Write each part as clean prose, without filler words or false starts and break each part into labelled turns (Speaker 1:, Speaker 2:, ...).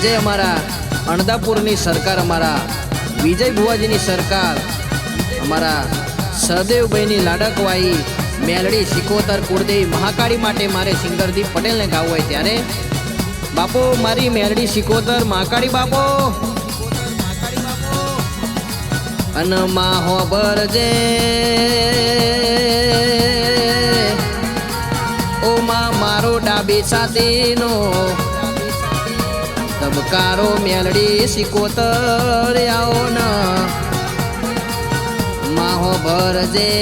Speaker 1: આજે અમારા અણદાપુરની સરકાર, અમારા વિજય ભુવાજીની સરકાર, અમારા સહદેવભાઈની લાડકવાઈ મેલડી સિકોતર કુળદેવી મહાકાળી માટે મારે સિંગરદીપ પટેલને ગાવું હોય ત્યારે બાપો મારી મેલડી સિકોતર મહાકાળી બાપો અન માહો ભરજે ઓ માં મારો ડાબી છાતીનો તબકારો મેલડી સિકોતર આવો ન માહો ભરજે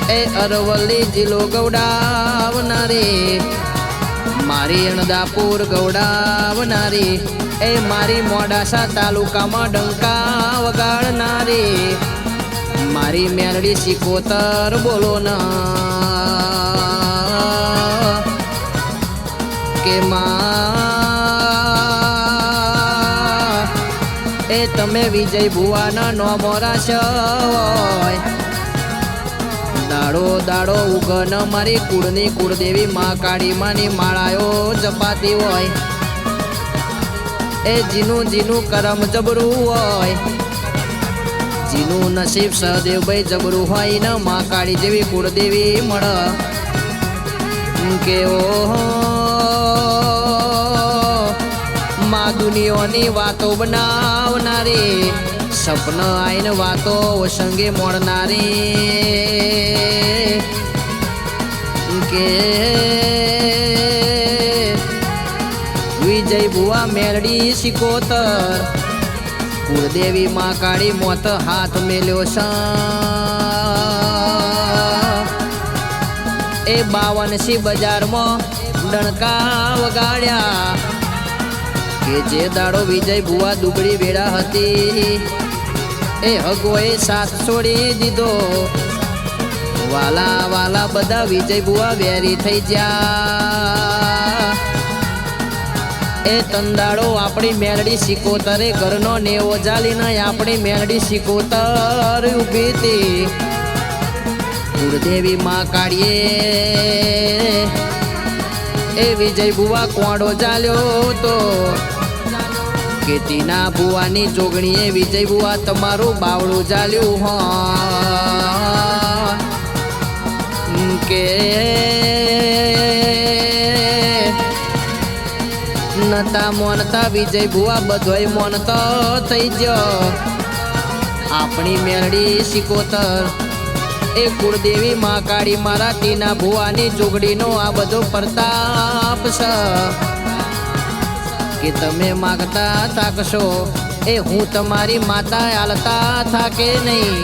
Speaker 1: એ અરવલ્લી જિલ્લો ગૌડાવનારી મારી અણદાપુર ગૌડાવનારી એ મારી મોડાસા તાલુકામાં ડંકા વગાડનારી મારી મેલડી સિકોતર બોલો ન કે માં એ તમે વિજય ભુવાના નોમો રાશો દાડો દાડો ઉગન મારી કુળની કુળદેવી માં કાળી માની માળાયો જપાતી હોય એ જીનું જીનું કરમ જબરું હોય જીનું નસીબ સહદેવભાઈ જબરું હોય ને માં કાળી જેવી કુળદેવી મળ કે ઓહો માં દુનિયાની વાતો બનાવનારી સપન આઈને વાતો સંગે મોડનારી કે વિજય ભુવા મેલડી સિકોતર કુળદેવી માં કાળી મોત હાથ મેલ્યો છે એ 52 બજારમાં ડણકા વગાડ્યા કે જે દાડો વિજય ભુવા દુબળી વેળા હતી એ હગોએ સાથ છોડી દીધો વાલા વાલા બધા વિજય ભુવા વેરી થઈ ગયા એ તંદાડો આપણી મેલડી સિકોતરે ઘરનો નેવો જાલીને આપણી મેલડી સિકોતર ઊભી હતી કુળદેવી માં કાળીએ એ વિજય ભુવા કોડો ચાલ્યો તો કે તીના ભુવાની જોગણીએ વિજય ભુવા તમારું બાવળું ચાલ્યું હો કે નતા મોનતા વિજય ભુવા બધોય મોનતો થઈ ગયો આપણી મેલડી સિકોતર એ કુળદેવી માં કાળી મારા તીના ભુવાની જોગડીનો આ બધો પ્રતાપ છે કે તમે માગતા થાકશો એ હું તમારી માતા આલતા થાકે નહીં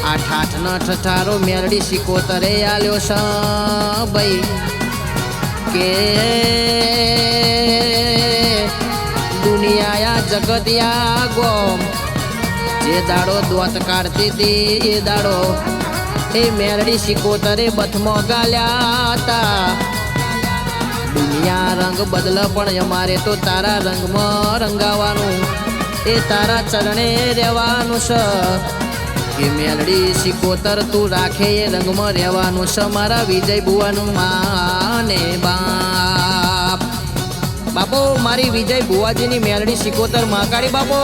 Speaker 1: આઠ આઠ ન ઠઠારો મેલડી સિકોતરે આલ્યો છે ભાઈ કે દુનિયા જગતિયા ગોમ જે દાડો દોત કાઢતી હતી એ દાડો એ મેલડી સિકોતરે બથમાં ગાલ્યા હતા દુનિયા રંગ બદલ પણ અમારે તો તારા રંગમાં રંગાવાનું એ તારા ચરણે રહેવાનું છે કે મેલડી સિકોતર તું રાખે એ રંગમાં રહેવાનું છે મારા વિજય ભુવાનું માને બાપ બાપો મારી વિજય ભુવાજીની મેલડી સિકોતર મહાકાળી બાપો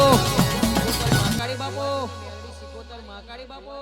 Speaker 1: મહાકાળી બાપો